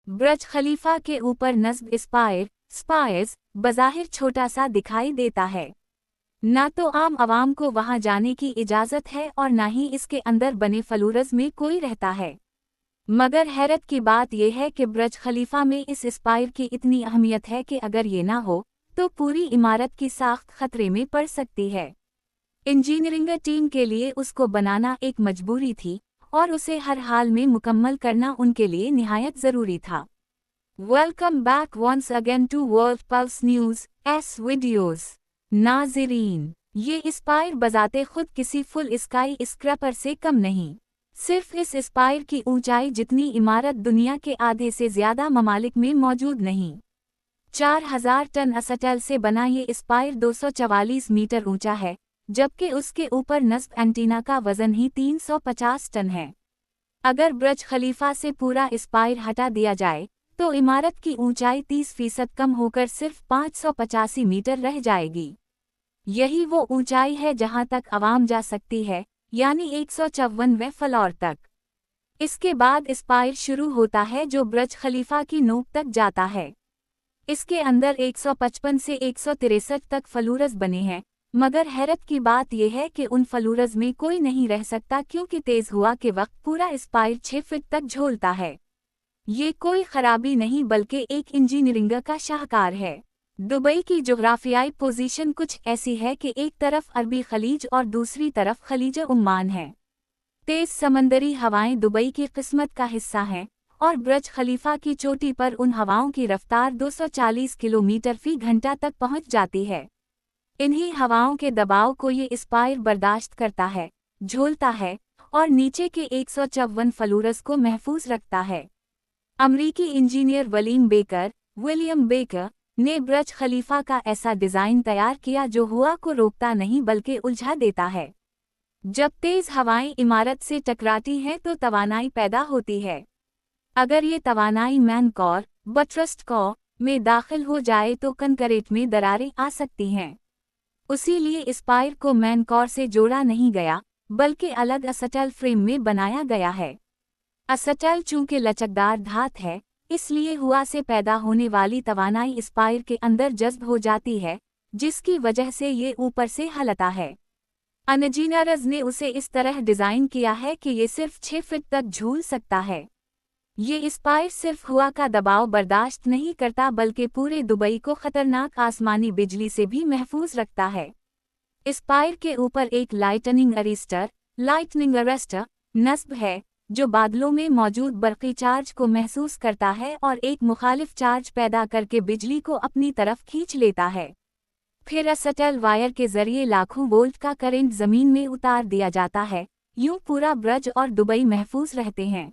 बुर्ज खलीफा के ऊपर नस्ब स्पायर्स बज़ाहिर छोटा सा दिखाई देता है। ना तो आम आवाम को वहां जाने की इजाज़त है और ना ही इसके अंदर बने फलूरज में कोई रहता है। मगर हैरत की बात यह है कि बुर्ज खलीफा में इस स्पायर की इतनी अहमियत है कि अगर ये ना हो तो पूरी इमारत की साख्त खतरे में पड़ सकती है। इंजीनियरिंग टीम के लिए उसको बनाना एक मजबूरी थी और उसे हर हाल में मुकम्मल करना उनके लिए निहायत ज़रूरी था। Welcome back once again to World Pulse News एस वीडियोज़। नाज़रीन, ये स्पायर बजाते खुद किसी फुल स्काई स्क्रैपर से कम नहीं। सिर्फ इस स्पायर की ऊंचाई जितनी इमारत दुनिया के आधे से ज़्यादा ममालिक में मौजूद नहीं। 4000 टन असटल से बना ये स्पायर 244 मीटर ऊंचा है, जबकि उसके ऊपर नस्ब एंटीना का वजन ही 350 टन है। अगर बुर्ज खलीफा से पूरा स्पायर हटा दिया जाए तो इमारत की ऊंचाई 30% कम होकर सिर्फ 585 मीटर रह जाएगी। यही वो ऊंचाई है जहां तक आवाम जा सकती है, यानी 154वें फ्लोर तक। इसके बाद स्पायर शुरू होता है जो बुर्ज खलीफा की नोक तक जाता है। इसके अंदर 155 से 163 तक फलूरज बने हैं, मगर हैरत की बात यह है कि उन फलूरज में कोई नहीं रह सकता क्योंकि तेज हवा के वक्त पूरा स्पायर 6 फीट तक झूलता है। ये कोई खराबी नहीं बल्कि एक इंजीनियरिंग का शाहकार है। दुबई की जोग्राफियाई पोजीशन कुछ ऐसी है कि एक तरफ अरबी खलीज और दूसरी तरफ खलीज उम्मान है। तेज समंदरी हवाएं दुबई की किस्मत का हिस्सा हैं और बुर्ज खलीफा की चोटी पर उन हवाओं की रफ्तार 240 किलोमीटर फी घंटा तक पहुंच जाती है। इन्हीं हवाओं के दबाव को ये स्पायर बर्दाश्त करता है, झूलता है और नीचे के 154 फलूरस को महफूज रखता है। अमरीकी इंजीनियर विलियम बेकर ने बुर्ज खलीफा का ऐसा डिज़ाइन तैयार किया जो हवा को रोकता नहीं बल्कि उलझा देता है। जब तेज हवाएं इमारत से टकराती हैं तो तवानाई पैदा होती है। अगर ये तवानाई मैनकोर बट्रस्ट कोर में दाखिल हो जाए तो कंक्रीट में दरारें आ सकती हैं। उसीलिए स्पायर को मैनकोर से जोड़ा नहीं गया बल्कि अलग असटल फ्रेम में बनाया गया है। असटल चूंकि लचकदार धात है, इसलिए हवा से पैदा होने वाली तवानाई स्पायर के अंदर जज्ब हो जाती है, जिसकी वजह से ये ऊपर से हलता है। इंजीनियर्स ने उसे इस तरह डिज़ाइन किया है कि ये सिर्फ 6 फीट तक झूल सकता है। ये स्पायर सिर्फ हवा का दबाव बर्दाश्त नहीं करता बल्कि पूरे दुबई को खतरनाक आसमानी बिजली से भी महफूज रखता है। स्पायर के ऊपर एक लाइटनिंग अरेस्टर नस्ब है जो बादलों में मौजूद बर्क़ी चार्ज को महसूस करता है और एक मुखालिफ चार्ज पैदा करके बिजली को अपनी तरफ खींच लेता है। फिर असटल वायर के जरिए लाखों वोल्ट का करंट जमीन में उतार दिया जाता है। यूं पूरा बुर्ज और दुबई महफूज रहते हैं।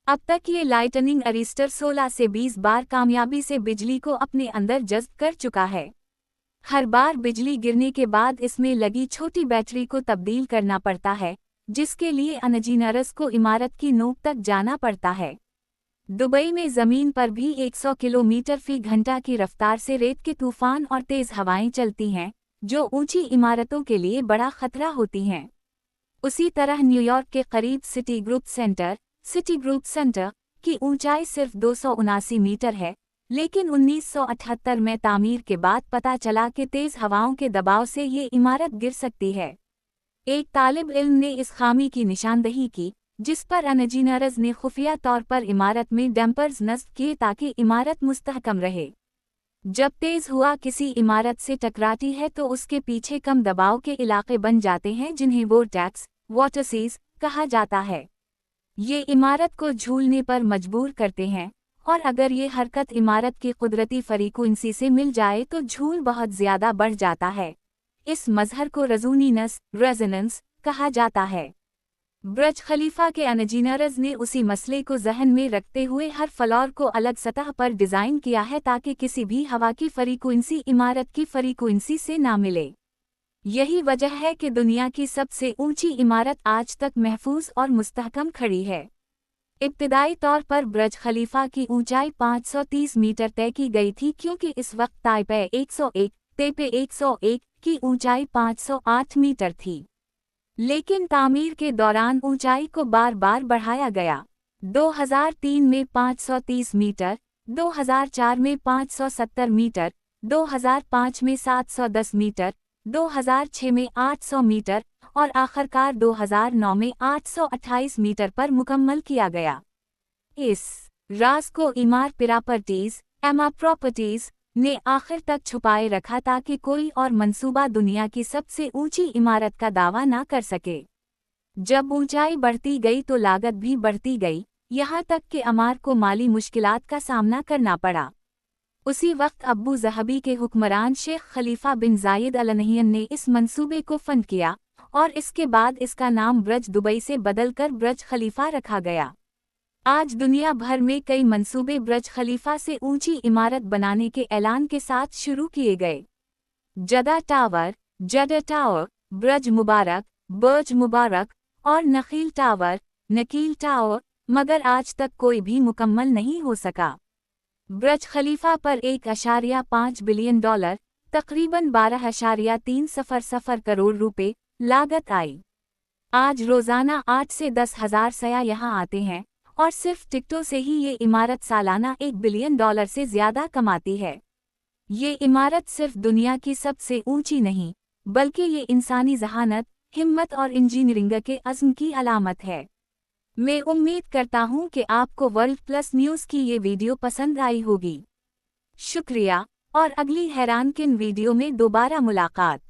अब तक ये लाइटनिंग अरेस्टर 16 से 20 बार कामयाबी से बिजली को अपने अंदर जज्ब कर चुका है। हर बार बिजली गिरने के बाद इसमें लगी छोटी बैटरी को तब्दील करना पड़ता है, जिसके लिए इंजीनियर्स को इमारत की नोक तक जाना पड़ता है। दुबई में ज़मीन पर भी 100 किलोमीटर फी घंटा की रफ्तार से रेत के तूफान और तेज़ हवाएं चलती हैं, जो ऊंची इमारतों के लिए बड़ा खतरा होती हैं। उसी तरह न्यूयॉर्क के करीब सिटी ग्रुप सेंटर की ऊंचाई सिर्फ 279 मीटर है, लेकिन 1978 में तामीर के बाद पता चला कि तेज़ हवाओं के दबाव से ये इमारत गिर सकती है। एक तालिब इल्म ने इस खामी की निशानदही की, जिस पर इंजीनियर्स ने खुफिया तौर पर इमारत में डैम्पर्स नस्ब किए ताकि इमारत मुस्तहकम रहे। जब तेज़ हवा किसी इमारत से टकराती है तो उसके पीछे कम दबाव के इलाके बन जाते हैं जिन्हें वॉटरसीज कहा जाता है। ये इमारत को झूलने पर मजबूर करते हैं और अगर ये हरकत इमारत की कुदरती फ्रीक्वेंसी से मिल जाए तो झूल बहुत ज़्यादा बढ़ जाता है। इस मजहर को रेजोनेंस कहा जाता है। बुर्ज खलीफा के इंजीनियर्स ने उसी मसले को जहन में रखते हुए हर फ्लोर को अलग सतह पर डिज़ाइन किया है ताकि किसी भी हवा की फ्रीक्वेंसी इमारत की फ्रीक्वेंसी से ना मिले। यही वजह है कि दुनिया की सबसे ऊंची इमारत आज तक महफूज और मुस्तहकम खड़ी है। इब्तिदाई तौर पर बुर्ज खलीफा की ऊंचाई 530 मीटर तय की गई थी क्योंकि इस वक्त ताइपे 101 की ऊंचाई 508 मीटर थी। लेकिन तामीर के दौरान ऊंचाई को बार बार बढ़ाया गया। 2003 में 530 मीटर, 2004 में 570 मीटर, 2005 में 710 मीटर, 2006 में 800 मीटर और आखिरकार 2009 में 828 मीटर पर मुकम्मल किया गया। इस राज को इमार प्रॉपर्टीज ने आखिर तक छुपाए रखा ताकि कोई और मंसूबा दुनिया की सबसे ऊंची इमारत का दावा ना कर सके। जब ऊंचाई बढ़ती गई तो लागत भी बढ़ती गई, यहाँ तक कि अमार को माली मुश्किलात का सामना करना पड़ा। उसी वक्त अब्बू ज़हबी के हुक्मरान शेख खलीफा बिन जायद अल नहयान ने इस मंसूबे को फंड किया और इसके बाद इसका नाम ब्रज दुबई से बदलकर ब्रज खलीफा रखा गया। आज दुनिया भर में कई मंसूबे ब्रज खलीफा से ऊंची इमारत बनाने के ऐलान के साथ शुरू किए गए। जदा टावर, ब्रज मुबारक और नखील टावर, मगर आज तक कोई भी मुकम्मल नहीं हो सका। ब्रज खलीफा पर $1.5 बिलियन, तकरीबन 12.3 करोड़ रुपए लागत आई। आज रोजाना 8 से 10 हज़ार सयाह यहाँ आते हैं और सिर्फ टिकटों से ही ये इमारत सालाना $1 बिलियन से ज्यादा कमाती है। ये इमारत सिर्फ दुनिया की सबसे ऊंची नहीं, बल्कि ये इंसानी जहानत, हिम्मत और इंजीनियरिंग के अज़्म की अलामत है। मैं उम्मीद करता हूँ कि आपको वर्ल्ड प्लस न्यूज़ की ये वीडियो पसंद आई होगी। शुक्रिया और अगली हैरानकुन वीडियो में दोबारा मुलाकात।